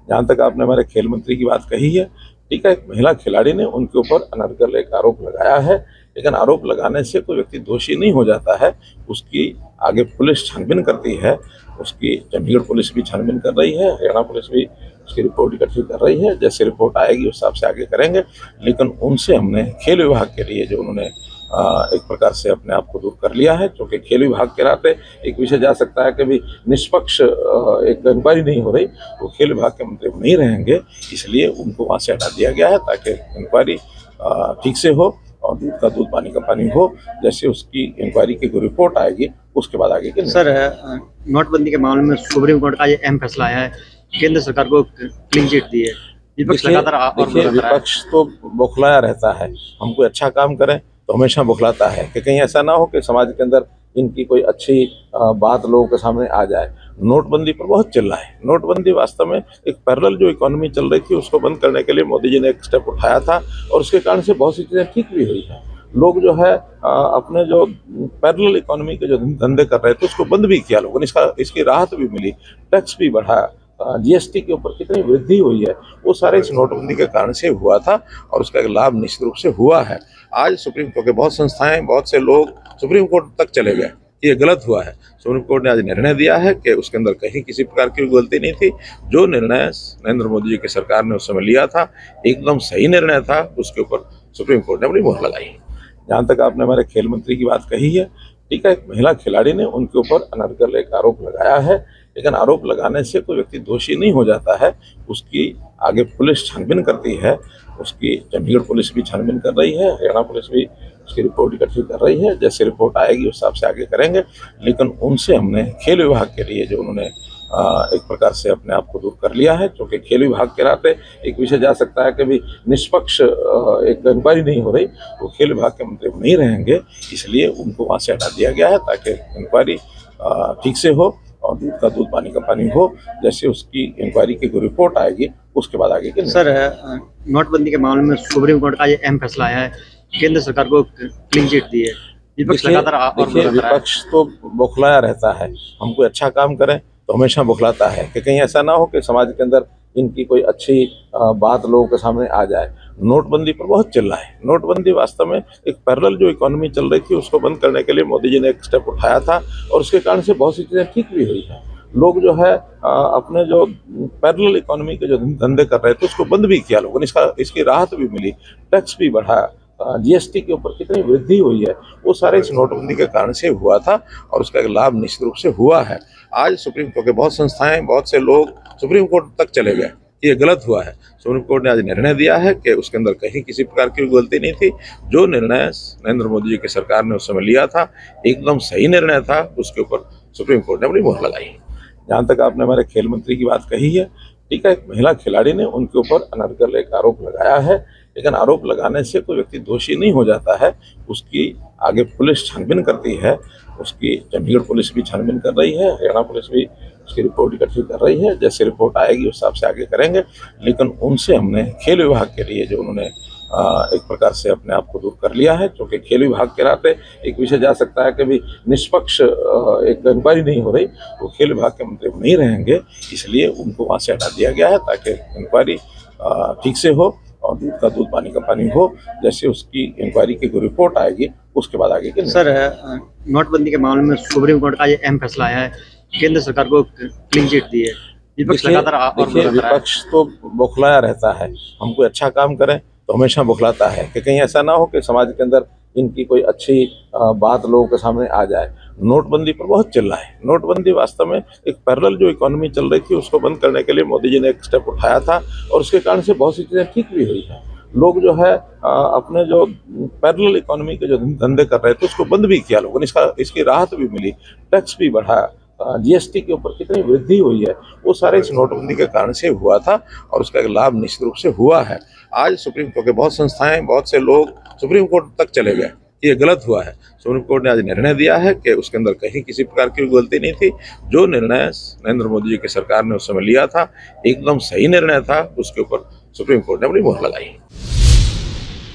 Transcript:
जहाँ तक आपने हमारे खेल मंत्री की बात कही है, ठीक है, एक महिला खिलाड़ी ने उनके ऊपर अनर्गल एक आरोप लगाया है, लेकिन आरोप लगाने से कोई व्यक्ति दोषी नहीं हो जाता है। उसकी आगे पुलिस छानबीन करती है, उसकी चंडीगढ़ पुलिस भी छानबीन कर रही है, हरियाणा पुलिस भी उसकी रिपोर्ट इकट्ठी कर रही है। जैसे रिपोर्ट आएगी उस हिसाब से आगे करेंगे, लेकिन उनसे हमने खेल विभाग के लिए जो उन्होंने एक प्रकार से अपने आप को दूर कर लिया है, क्योंकि खेल विभाग के नाते एक विषय जा सकता है कि भी निष्पक्ष एक इंक्वायरी नहीं हो रही, वो खेल विभाग के मंत्री नहीं रहेंगे, इसलिए उनको वहाँ से हटा दिया गया है ताकि इंक्वायरी ठीक से हो और दूध का दूध पानी का पानी हो। जैसे उसकी इंक्वायरी की कोई रिपोर्ट आएगी उसके बाद आगे की। सर, नोटबंदी के मामले में सुप्रीम कोर्ट का ये अहम फैसला आया है, केंद्र सरकार को क्लीन चिट दी है। विपक्ष लगातार देखिए, विपक्ष तो बौखलाया रहता है, हम कोई अच्छा काम करें तो हमेशा बौखलाता है कि कहीं ऐसा ना हो कि समाज के अंदर इनकी कोई अच्छी बात लोगों के सामने आ जाए। नोटबंदी पर बहुत चिल्लाए। नोटबंदी वास्तव में एक पैरेलल जो इकोनॉमी चल रही थी उसको बंद करने के लिए मोदी जी ने एक स्टेप उठाया था और उसके कारण से बहुत सी चीज़ें ठीक भी हुई हैं। लोग जो है अपने जो पैरेलल इकोनॉमी के जो धंधे कर रहे थे उसको बंद भी किया लोगों ने, इसकी राहत भी मिली, टैक्स भी बढ़ा, जीएसटी के ऊपर कितनी वृद्धि हुई है, वो सारे इस नोटबंदी के कारण से हुआ था और उसका एक लाभ निश्चित रूप से हुआ है। आज सुप्रीम कोर्ट के बहुत संस्थाएं, बहुत से लोग सुप्रीम कोर्ट तक चले गए, ये गलत हुआ है। सुप्रीम कोर्ट ने आज निर्णय दिया है कि उसके अंदर कहीं किसी प्रकार की गलती नहीं थी। जो निर्णय नरेंद्र मोदी जी की सरकार ने उस समय लिया था एकदम सही निर्णय था, उसके ऊपर सुप्रीम कोर्ट ने अपनी मोहर लगाई। जहाँ तक आपने हमारे खेल मंत्री की बात कही है, ठीक है, एक महिला खिलाड़ी ने उनके ऊपर अनर्गल एक आरोप लगाया है, लेकिन आरोप लगाने से कोई व्यक्ति दोषी नहीं हो जाता है। उसकी आगे पुलिस छानबीन करती है, उसकी चंडीगढ़ पुलिस भी छानबीन कर रही है, हरियाणा पुलिस भी उसकी रिपोर्ट इकट्ठी कर रही है। जैसे रिपोर्ट आएगी उस हिसाब से आगे करेंगे, लेकिन उनसे हमने खेल विभाग के लिए जो उन्होंने एक प्रकार से अपने आप को दूर कर लिया है, क्योंकि खेल विभाग के नाते एक विषय जा सकता है कि भी निष्पक्ष एक इंक्वायरी नहीं हो रही, वो खेल विभाग के मंत्री नहीं रहेंगे, इसलिए उनको वहाँ से हटा दिया गया है ताकि इंक्वायरी ठीक से हो और दूध का दूध पानी का पानी हो। जैसे उसकी इंक्वायरी की कोई रिपोर्ट आएगी उसके बाद आगे की। सर, नोटबंदी के मामले में सुप्रीम कोर्ट का ये अहम फैसला आया है, केंद्र सरकार को क्लीन चिट दी है। विपक्ष लगातार विपक्ष तो बौखलाया रहता है, हम कोई अच्छा काम करें तो हमेशा बौखलाता है कि कहीं ऐसा ना हो कि समाज के अंदर इनकी कोई अच्छी बात लोगों के सामने आ जाए। नोटबंदी पर बहुत चिल्लाए। नोटबंदी वास्तव में एक पैरेलल जो इकोनॉमी चल रही थी उसको बंद करने के लिए मोदी जी ने एक स्टेप उठाया था और उसके कारण से बहुत सी चीज़ें ठीक भी हुई हैं। लोग जो है अपने जो पैरेलल इकोनॉमी के जो धंधे कर रहे थे उसको बंद भी किया लोगों ने, इसकी राहत भी मिली, टैक्स भी बढ़ा, जीएसटी के ऊपर कितनी वृद्धि हुई है, वो सारे इस नोटबंदी के कारण से हुआ था और उसका एक लाभ निश्चित रूप से हुआ है। आज सुप्रीम कोर्ट के बहुत संस्थाएं, बहुत से लोग सुप्रीम कोर्ट तक चले गए, ये गलत हुआ है। सुप्रीम कोर्ट ने आज निर्णय दिया है कि उसके अंदर कहीं किसी प्रकार की गलती नहीं थी। जो निर्णय नरेंद्र मोदी जी की सरकार ने उस समय लिया था एकदम सही निर्णय था, उसके ऊपर सुप्रीम कोर्ट ने अपनी मोहर लगाई। जहाँ तक आपने हमारे खेल मंत्री की बात कही है, ठीक है, एक महिला खिलाड़ी ने उनके ऊपर अनर्गल एक आरोप लगाया है, लेकिन आरोप लगाने से कोई व्यक्ति दोषी नहीं हो जाता है। उसकी आगे पुलिस छानबीन करती है, उसकी चंडीगढ़ पुलिस भी छानबीन कर रही है, हरियाणा पुलिस भी उसकी रिपोर्ट इकट्ठी कर रही है। जैसे रिपोर्ट आएगी उस हिसाब से आगे करेंगे, लेकिन उनसे हमने खेल विभाग के लिए जो उन्होंने एक प्रकार से अपने आप को दूर कर लिया है, क्योंकि खेल विभाग के नाते एक विषय जा सकता है कि भी निष्पक्ष एक इंक्वायरी नहीं हो रही, वो खेल विभाग के मंत्री नहीं रहेंगे, इसलिए उनको वहाँ से हटा दिया गया है ताकि इंक्वायरी ठीक से हो और दूध का दूध पानी का पानी हो। जैसे उसकी इंक्वायरी की कोई रिपोर्ट आएगी उसके बाद आगे की। सर, नोटबंदी के मामले में सुप्रीम कोर्ट का ये अहम फैसला आया है, केंद्र सरकार को क्लीन चिट दी है। विपक्ष लगातार विपक्ष तो बौखलाया रहता है, हम कोई अच्छा काम करें तो हमेशा बौखलाता है कि कहीं ऐसा ना हो कि समाज के अंदर इनकी कोई अच्छी बात लोगों के सामने आ जाए। नोटबंदी पर बहुत चिल्लाए। नोटबंदी वास्तव में एक पैरेलल जो इकोनॉमी चल रही थी उसको बंद करने के लिए मोदी जी ने एक स्टेप उठाया था और उसके कारण से बहुत सी चीज़ें ठीक भी हुई हैं। लोग जो है अपने जो पैरेलल इकोनॉमी के जो धंधे कर रहे थे उसको बंद भी किया लोगों ने, इसकी राहत भी मिली, टैक्स भी बढ़ा, जीएसटी के ऊपर कितनी वृद्धि हुई है, वो सारे इस नोटबंदी के कारण से हुआ था और उसका एक लाभ निश्चित रूप से हुआ है। आज सुप्रीम कोर्ट के बहुत संस्थाएं, बहुत से लोग सुप्रीम कोर्ट तक चले गए, ये गलत हुआ है। सुप्रीम कोर्ट ने आज निर्णय दिया है कि उसके अंदर कहीं किसी प्रकार की गलती नहीं थी। जो निर्णय नरेंद्र मोदी जी की सरकार ने उस समय लिया था एकदम सही निर्णय था, उसके ऊपर सुप्रीम कोर्ट ने अपनी मोहर लगाई।